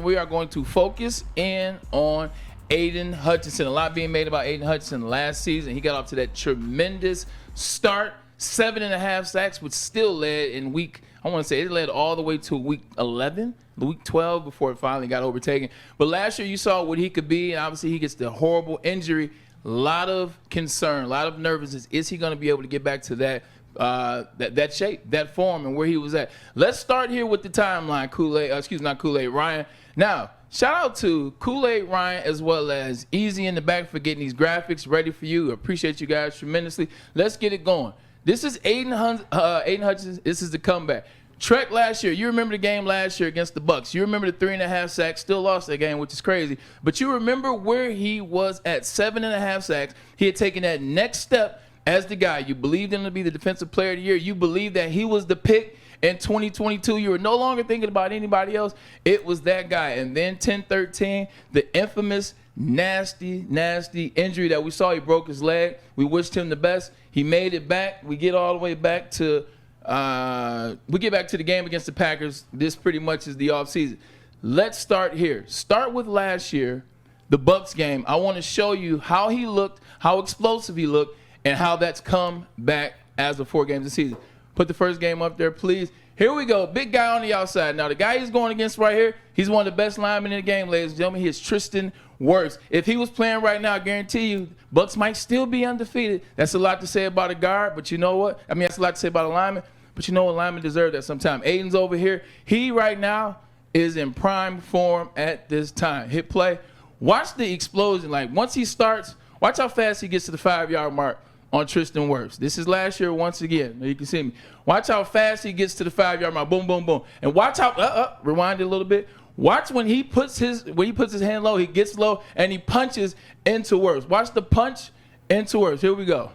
we are going to focus in on Aidan Hutchinson. A lot being made about Aidan Hutchinson last season. He got off to that tremendous start. 7.5 sacks, which still led in week, I want to say it led all the way to week 11, week 12 before it finally got overtaken. But last year you saw what he could be, and obviously he gets the horrible injury. A lot of concern, a lot of nervousness. Is he going to be able to get back to that shape, that form, and where he was at? Let's start here with the timeline, Ryan. Now, shout out to Kool-Aid Ryan as well as Easy in the back for getting these graphics ready for you. Appreciate you guys tremendously. Let's get it going. This is Aidan Hutchinson. This is the comeback. Trek last year. You remember the game last year against the Bucks. You remember the 3.5 sacks. Still lost that game, which is crazy. But you remember where he was at 7.5 sacks. He had taken that next step as the guy. You believed him to be the defensive player of the year. You believed that he was the pick in 2022. You were no longer thinking about anybody else. It was that guy. And then 10-13, the infamous nasty injury that we saw. He broke his leg. We wished him the best. He made it back. We get all the way back to the game against the Packers. This pretty much is the offseason. Let's start here. Start with last year, the Bucks game. I want to show you how he looked, how explosive he looked, and how that's come back as of 4 games this season. Put the first game up there, please. Here we go. Big guy on the outside. Now, the guy he's going against right here, he's one of the best linemen in the game, ladies and gentlemen. He is Tristan Wirfs. If he was playing right now, I guarantee you, Bucks might still be undefeated. That's a lot to say about a guard, but you know what? I mean, that's a lot to say about a lineman, but you know what? Linemen deserve that sometimes. Aidan's over here. He right now is in prime form at this time. Hit play. Watch the explosion. Like, once he starts, watch how fast he gets to the 5-yard mark on Tristan Wirfs. This is last year once again. You can see me. Watch how fast he gets to the 5-yard mark. Boom, boom, boom. And watch how rewind it a little bit. Watch when he puts his hand low, he gets low and he punches into Wirfs. Watch the punch into Wirfs. Here we go.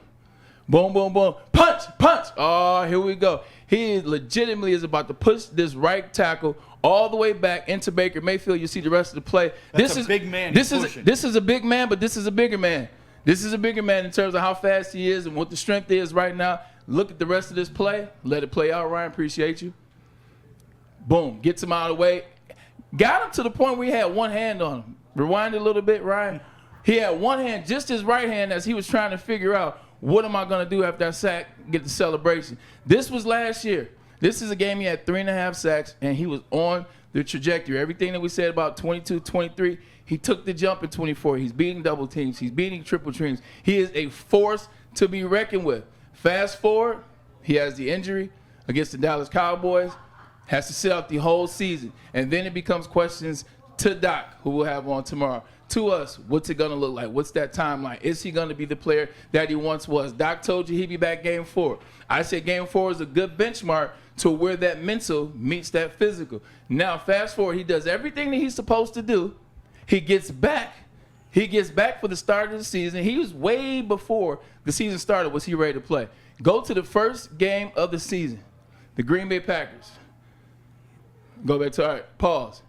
Boom, boom, boom. Punch, punch. Oh, here we go. He legitimately is about to push this right tackle all the way back into Baker Mayfield. You see the rest of the play. That's a big man. This is a big man, but this is a bigger man. This is a bigger man in terms of how fast he is and what the strength is right now. Look at the rest of this play. Let it play out, Ryan. Appreciate you. Boom. Gets him out of the way. Got him to the point where he had one hand on him. Rewind it a little bit, Ryan. He had one hand, just his right hand, as he was trying to figure out, what am I going to do after I sack, get the celebration. This was last year. This is a game he had 3.5 sacks, and he was on the trajectory. Everything that we said about 22, 23, he took the jump in 24. He's beating double teams. He's beating triple teams. He is a force to be reckoned with. Fast forward, he has the injury against the Dallas Cowboys. Has to sit out the whole season. And then it becomes questions to Doc, who we'll have on tomorrow. To us, what's it going to look like? What's that timeline? Is he going to be the player that he once was? Doc told you he'd be back game 4. I said game 4 is a good benchmark to where that mental meets that physical. Now, fast forward, he does everything that he's supposed to do. He gets back. He gets back for the start of the season. He was way before the season started. Was he ready to play? Go to the first game of the season, the Green Bay Packers. Go back to, all right, pause.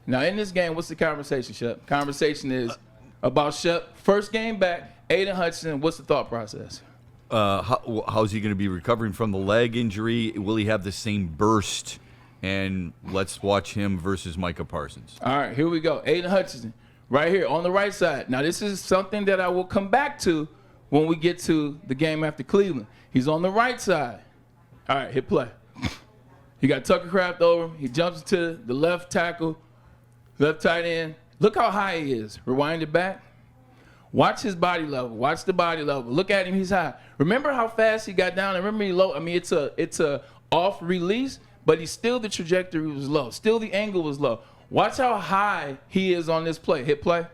Now, in this game, what's the conversation, Shep? Conversation is about Shep. First game back, Aidan Hutchinson. What's the thought process? How's he going to be recovering from the leg injury? Will he have the same burst? And let's watch him versus Micah Parsons. All right, here we go. Aidan Hutchinson, right here on the right side. Now, this is something that I will come back to when we get to the game after Cleveland. He's on the right side. All right, hit play. He got Tucker Kraft over him. He jumps to the left tackle, left tight end. Look how high he is. Rewind it back. Watch his body level. Watch the body level. Look at him. He's high. Remember how fast he got down? And remember he low. I mean, it's a off release, but he's still the trajectory was low. Still the angle was low. Watch how high he is on this play. Hit play.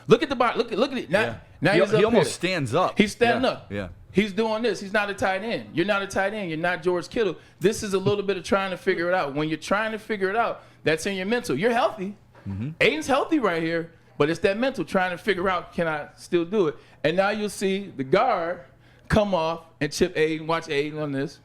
Look at the body. Look at it. Now he he's up almost here. Stands up. He's standing up. Yeah. He's doing this. He's not a tight end. You're not a tight end. You're not George Kittle. This is a little bit of trying to figure it out. When you're trying to figure it out, that's in your mental. You're healthy. Mm-hmm. Aidan's healthy right here, but it's that mental trying to figure out, can I still do it? And now you'll see the guard come off and chip Aidan. Watch Aidan on this.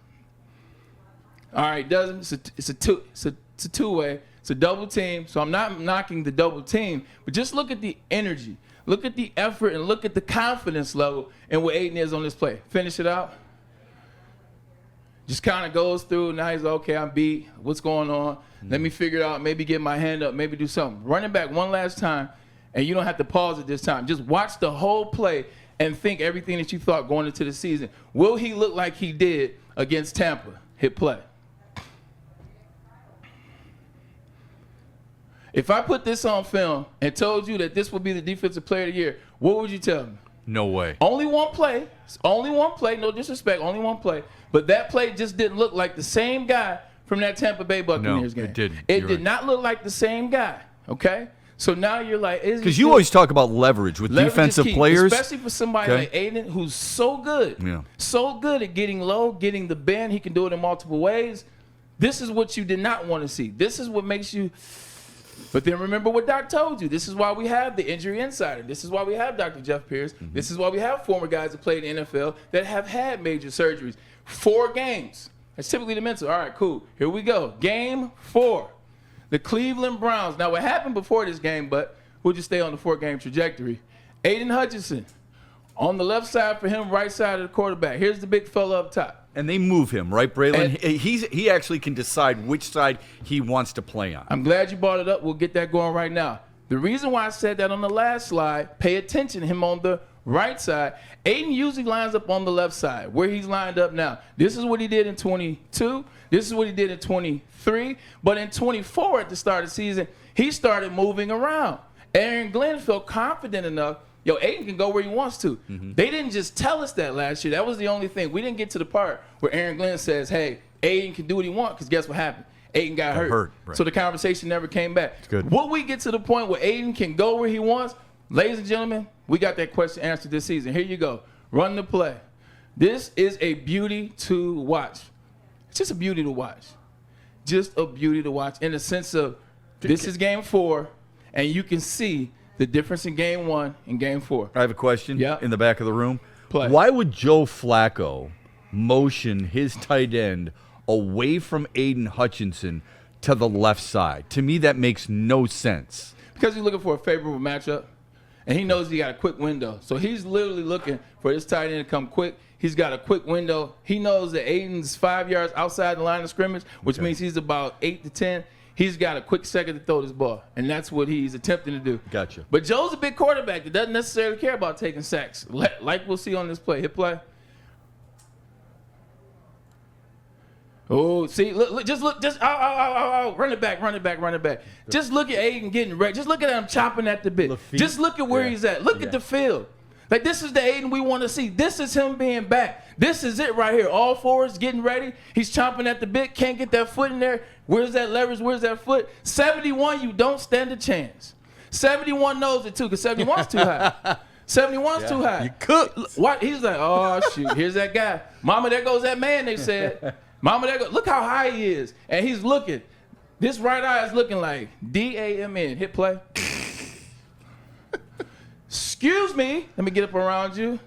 All right, doesn't. It's a two-way. It's a double team. So I'm not knocking the double team, but just look at the energy. Look at the effort and look at the confidence level and what Aidan is on this play. Finish it out. Just kind of goes through. Now he's okay, I'm beat. What's going on? Let me figure it out. Maybe get my hand up. Maybe do something. Running back one last time, and you don't have to pause it this time. Just watch the whole play and think everything that you thought going into the season. Will he look like he did against Tampa? Hit play. If I put this on film and told you that this would be the defensive player of the year, what would you tell me? No way. Only one play. Only one play. No disrespect. Only one play. But that play just didn't look like the same guy from that Tampa Bay Buccaneers game. It didn't. It did not look like the same guy. Okay? So now you're like, because you always talk about leverage with defensive players, especially for somebody like Aidan, who's so good, so good at getting low, getting the bend. He can do it in multiple ways. This is what you did not want to see. This is what makes you. But then remember what Doc told you. This is why we have the injury insider. This is why we have Dr. Jeff Pierce. This is why we have former guys that played in the NFL that have had major surgeries. 4 games. That's typically the mental. All right, cool. Here we go. Game 4. The Cleveland Browns. Now, what happened before this game, but we'll just stay on the 4-game trajectory. Aidan Hutchinson. On the left side for him, right side of the quarterback. Here's the big fella up top. And they move him, right, Braylon? He actually can decide which side he wants to play on. I'm glad you brought it up. We'll get that going right now. The reason why I said that on the last slide, pay attention to him on the right side. Aidan usually lines up on the left side, where he's lined up now. This is what he did in 22. This is what he did in 23. But in 24, at the start of the season, he started moving around. Aaron Glenn felt confident enough. Yo, Aidan can go where he wants to. They didn't just tell us that last year. That was the only thing. We didn't get to the part where Aaron Glenn says, hey, Aidan can do what he wants, because guess what happened? Aidan got hurt. Right. So the conversation never came back. Good. Will we get to the point where Aidan can go where he wants? Ladies and gentlemen, we got that question answered this season. Here you go. Run the play. This is a beauty to watch. It's just a beauty to watch. Just a beauty to watch in the sense of this is game 4, and you can see the difference in game 1 and game 4. I have a question in the back of the room. Play. Why would Joe Flacco motion his tight end away from Aidan Hutchinson to the left side? To me, that makes no sense. Because he's looking for a favorable matchup, and he knows he got a quick window. So he's literally looking for his tight end to come quick. He's got a quick window. He knows that Aidan's 5 yards outside the line of scrimmage, which means he's about 8 to 10. He's got a quick second to throw this ball, and that's what he's attempting to do. Gotcha. But Joe's a big quarterback that doesn't necessarily care about taking sacks, like we'll see on this play. Hit play. Oh, see, look, just run it back. Just look at Aidan getting ready. Just look at him chopping at the bit. Just look at where he's at. Look at the field. Like, this is the Aidan we want to see. This is him being back. This is it right here. All fours getting ready. He's chomping at the bit. Can't get that foot in there. Where's that leverage? Where's that foot? 71, you don't stand a chance. 71 knows it, too, because 71's too high. 71's too high. You cooked. What? He's like, oh, shoot, here's that guy. Mama, there goes that man, they said. Mama, there goes. Look how high he is. And he's looking. This right eye is looking like D-A-M-N. Hit play. Excuse me. Let me get up around you.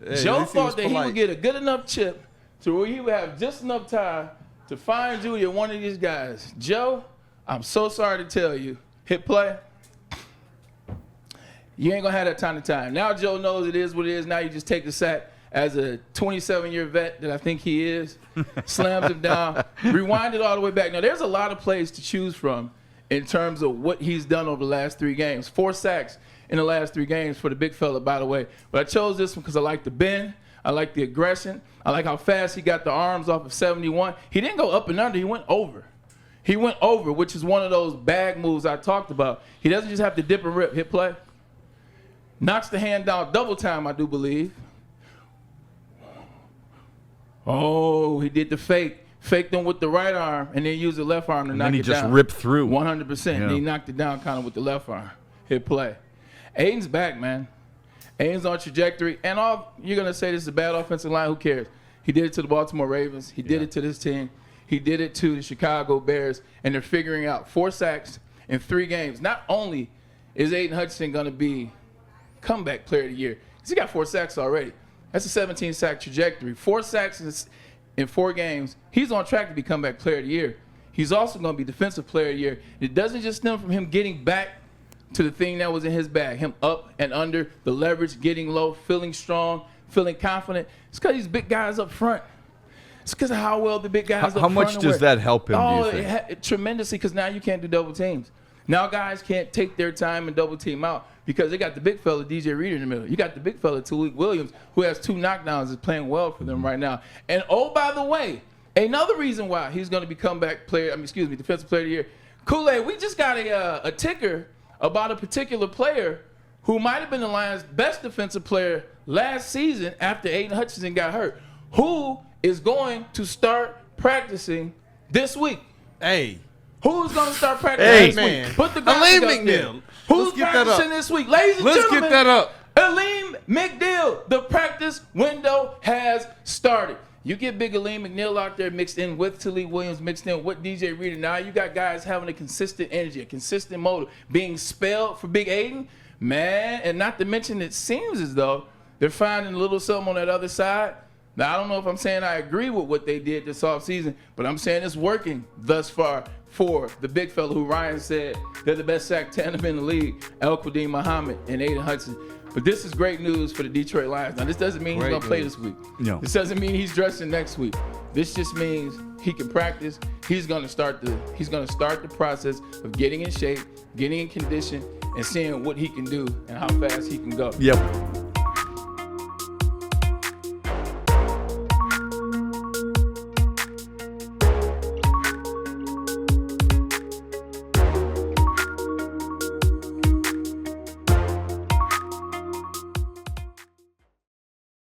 Hey, Joe thought that he would get a good enough chip to where he would have just enough time to find you at one of these guys. Joe, I'm so sorry to tell you. Hit play. You ain't going to have that time to time. Now Joe knows it is what it is. Now you just take the sack as a 27-year vet that I think he is. Slams him down. Rewind it all the way back. Now, there's a lot of plays to choose from in terms of what he's done over the last 3 games. 4 sacks in the last 3 games for the big fella, by the way. But I chose this one because I like the bend. I like the aggression. I like how fast he got the arms off of 71. He didn't go up and under. He went over. He went over, which is one of those bag moves I talked about. He doesn't just have to dip and rip. Hit play. Knocks the hand down double time, I do believe. Oh, he did the fake. Faked him with the right arm and then used the left arm to knock it down. And then he just ripped through. 100%. Yeah. And he knocked it down kind of with the left arm. Hit play. Aidan's back, man. Aidan's on trajectory. And all you're going to say this is a bad offensive line. Who cares? He did it to the Baltimore Ravens. He did it to this team. He did it to the Chicago Bears. And they're figuring out 4 sacks in 3 games. Not only is Aidan Hutchinson going to be comeback player of the year, because he got 4 sacks already. That's a 17-sack trajectory. 4 sacks in 4 games. He's on track to be comeback player of the year. He's also going to be defensive player of the year. It doesn't just stem from him getting back to the thing that was in his bag, him up and under, the leverage, getting low, feeling strong, feeling confident. It's because these big guys up front. It's because of how well the big guys. How much does that help him? Oh, do you think? Tremendously, because now you can't do double teams. Now guys can't take their time and double team out because they got the big fella DJ Reader in the middle. You got the big fella Tariq Williams, who has 2 knockdowns, is playing well for them right now. And oh, by the way, another reason why he's going to be comeback player. Defensive player of the year. Kool-Aid, we just got a ticker about a particular player who might have been the Lions' best defensive player last season after Aidan Hutchinson got hurt, who is going to start practicing this week. Hey. Who's going to start practicing this man. week? Put the Aleem graphic up there. McNeil. Who's practicing this week? Ladies and gentlemen, Let's get that up. Aleem McNeil. The practice window has started. You get big Aleem McNeil out there mixed in with Tariq Williams, mixed in with DJ Reader. Now you got guys having a consistent energy, a consistent motive, being spelled for Big Aidan. Man, and not to mention it seems as though they're finding a little something on that other side. Now, I don't know if I'm saying I agree with what they did this offseason, but I'm saying it's working thus far for the big fella who Ryan said they're the best sack tandem in the league, El-Quadin Muhammad and Aidan Hutchinson. But this is great news for the Detroit Lions. Now, this doesn't mean he's going to play this week. No. This doesn't mean he's dressing next week. This just means he can practice. He's going to start the process of getting in shape, getting in condition, and seeing what he can do and how fast he can go. Yep.